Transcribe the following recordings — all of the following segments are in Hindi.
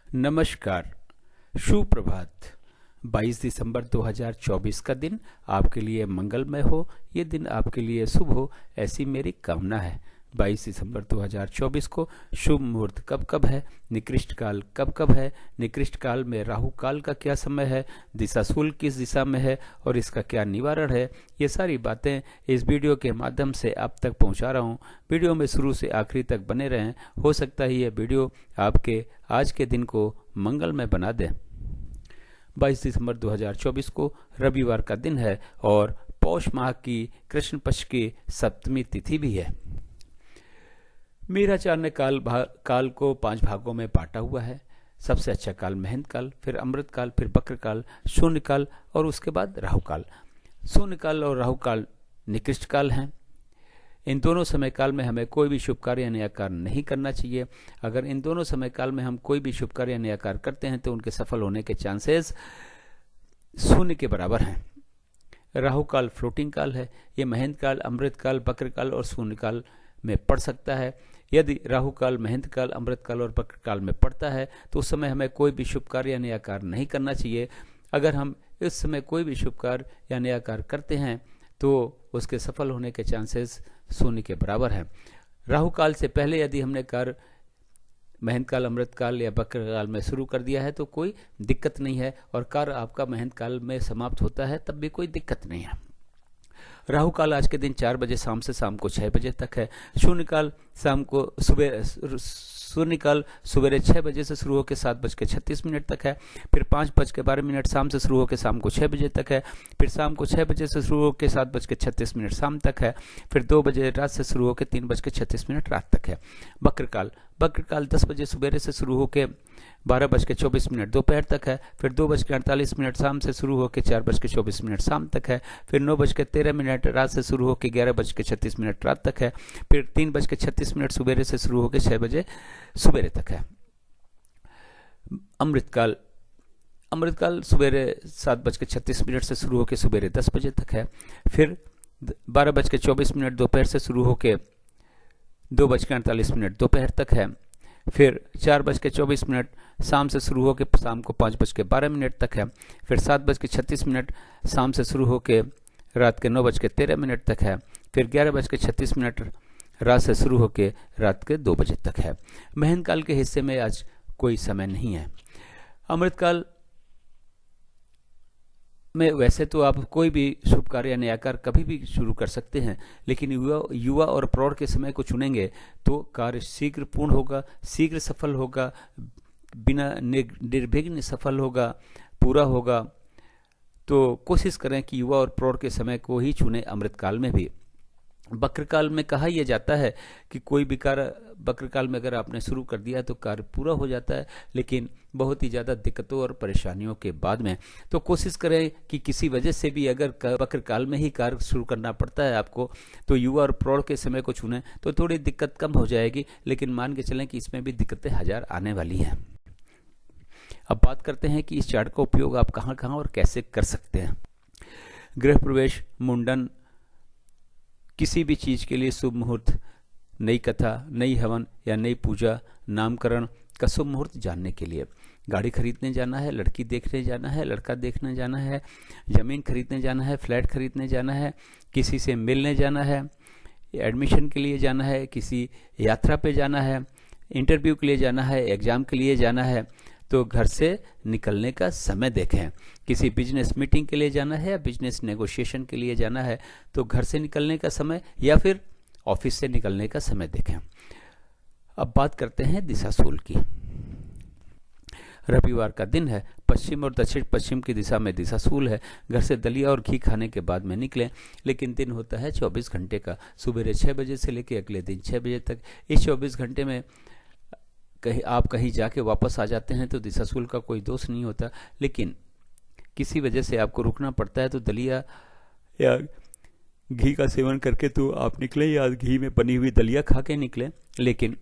नमस्कार, सुप्रभात। 22 दिसंबर 2024 का दिन आपके लिए मंगलमय हो, ये दिन आपके लिए शुभ हो, ऐसी मेरी कामना है। 22 दिसंबर 2024 को शुभ मुहूर्त कब कब है, निकृष्ट काल कब कब है, निकृष्ट काल में राहु काल का क्या समय है, दिशाशूल किस दिशा में है और इसका क्या निवारण है, ये सारी बातें इस वीडियो के माध्यम से आप तक पहुंचा रहा हूं। वीडियो में शुरू से आखिरी तक बने रहें, हो सकता है यह वीडियो आपके आज के दिन को मंगलमय बना दे। 22 दिसंबर 2024 को रविवार का दिन है और पौष माह की कृष्ण पक्ष की सप्तमी तिथि भी है। मीराचार्य ने काल को 5 भागों में बांटा हुआ है। सबसे अच्छा काल महेंद्र काल, फिर अमृत काल, फिर बक्र काल, शून्य काल और उसके बाद राहु काल। शून्य काल और राहु काल निकृष्ट काल हैं। इन दोनों समय काल में हमें कोई भी शुभ कार्य या नया कार्य नहीं करना चाहिए। अगर इन दोनों समय काल में हम कोई भी शुभ कार्य या नया कार्य करते हैं तो उनके सफल होने के चांसेस शून्य के बराबर हैं। राहु काल फ्लोटिंग काल है। ये महेंद्र काल, अमृत काल, बक्र काल और शून्य काल में पड़ सकता है। यदि राहु काल महेंद्र काल, अमृत काल और बक्र काल में पड़ता है तो उस समय हमें कोई भी शुभ कार्य या नया कार्य नहीं करना चाहिए। अगर हम इस समय कोई भी शुभ कार्य या नया कार्य करते हैं तो उसके सफल होने के चांसेस शून्य के बराबर हैं। राहु काल से पहले यदि हमने कार्य महेंद्र काल, अमृत काल या बक्र काल में शुरू कर दिया है तो कोई दिक्कत नहीं है, और कार्य आपका महेंद्र काल में समाप्त होता है तब भी कोई दिक्कत नहीं है। राहु काल आज के दिन 4 बजे शाम से शाम को 6 बजे तक है। शून्य काल सवेरे 6 बजे से शुरू होकर 7:36 तक है। फिर 5:12 शाम से शुरू होकर शाम को 6 बजे तक है। फिर शाम को 6 बजे से शुरू होकर 7:36 शाम तक है। फिर 2 बजे रात से शुरू होकर 3:36 रात तक है। बक्र काल 10 बजे सवेरे से शुरू होकर 12:24 दोपहर तक है। फिर 2:48 शाम से शुरू होकर 4:24 शाम तक है। फिर 9:13 रात से शुरू होकर 11:36 रात तक है। फिर 3:36 सवेरे से शुरू होकर 6 बजे सवेरे तक है। अमृत काल सवेरे 7:36 से शुरू होकर सवेरे 10 बजे तक है। फिर 12:24 दोपहर से शुरू होकर 2:48 दोपहर तक है। फिर 4:24 शाम से शुरू होकर शाम को 5:12 तक है। फिर 7:36 शाम से शुरू होकर रात के 9:13 तक है। फिर 11:36 रात से शुरू होकर रात के 2 बजे तक है। महेंद्र काल के हिस्से में आज कोई समय नहीं है। अमृत काल में वैसे तो आप कोई भी शुभ कार्य या नया कार्य कभी भी शुरू कर सकते हैं, लेकिन युवा और प्रौढ़ के समय को चुनेंगे तो कार्य शीघ्र पूर्ण होगा, शीघ्र सफल होगा, बिना निर्विघ्न सफल होगा, पूरा होगा। तो कोशिश करें कि युवा और प्रौढ़ के समय को ही चुने। अमृत काल में भी बक्र काल में कहा यह जाता है कि कोई भी कार्य बक्र काल में अगर आपने शुरू कर दिया तो कार्य पूरा हो जाता है, लेकिन बहुत ही ज़्यादा दिक्कतों और परेशानियों के बाद में। तो कोशिश करें कि किसी वजह से भी अगर बक्र काल में ही कार्य शुरू करना पड़ता है आपको, तो युवा और प्रौढ़ के समय को चुनें तो थोड़ी दिक्कत कम हो जाएगी, लेकिन मान के चलें कि इसमें भी दिक्कतें हजार आने वाली हैं। अब बात करते हैं कि इस चार्ट का उपयोग आप कहाँ कहाँ और कैसे कर सकते हैं। गृह प्रवेश, मुंडन, किसी भी चीज के लिए शुभ मुहूर्त, नई कथा, नई हवन या नई पूजा, नामकरण का शुभ मुहूर्त जानने के लिए, गाड़ी खरीदने जाना है, लड़की देखने जाना है, लड़का देखने जाना है, जमीन खरीदने जाना है, फ्लैट खरीदने जाना है, किसी से मिलने जाना है, एडमिशन के लिए जाना है, किसी यात्रा पे जाना है, इंटरव्यू के लिए जाना है, एग्जाम के लिए जाना है, तो घर से निकलने का समय देखें। किसी बिजनेस मीटिंग के लिए जाना है या बिजनेस नेगोशिएशन के लिए जाना है तो घर से निकलने का समय या फिर ऑफिस से निकलने का समय देखें। अब बात करते हैं दिशाशूल की। रविवार का दिन है। पश्चिम और दक्षिण पश्चिम की दिशा में दिशाशूल है। घर से दलिया और घी खाने के बाद में निकलें, लेकिन दिन होता है 24 घंटे का, सुबह 6 बजे से लेकर अगले दिन 6 बजे तक। इस 24 घंटे में कहीं जाके वापस आ जाते हैं तो दिशाशूल का कोई दोष नहीं होता, लेकिन किसी वजह से आपको रुकना पड़ता है तो दलिया या घी का सेवन करके तो आप निकले या घी में बनी हुई दलिया खा के निकले, लेकिन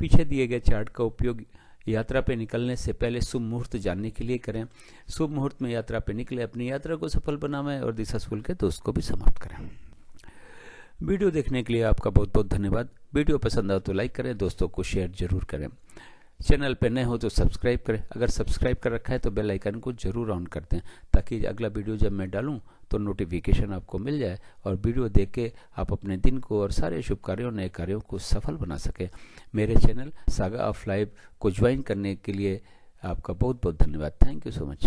पीछे दिए गए चार्ट का उपयोग यात्रा पे निकलने से पहले शुभ मुहूर्त जानने के लिए करें। शुभ मुहूर्त में यात्रा पे निकले, अपनी यात्रा को सफल बनाएं और दिशाशूल के दोष को भी समाप्त करें। वीडियो देखने के लिए आपका बहुत बहुत धन्यवाद। वीडियो पसंद आए तो लाइक करें, दोस्तों को शेयर जरूर करें। चैनल पे नए हो तो सब्सक्राइब करें, अगर सब्सक्राइब कर रखा है तो बेल आइकन को जरूर ऑन कर दें, ताकि अगला वीडियो जब मैं डालूं तो नोटिफिकेशन आपको मिल जाए और वीडियो देख के आप अपने दिन को और सारे शुभ कार्यों नए कार्यों को सफल बना सकें। मेरे चैनल सागा ऑफ लाइफ को ज्वाइन करने के लिए आपका बहुत बहुत धन्यवाद। Thank you so much.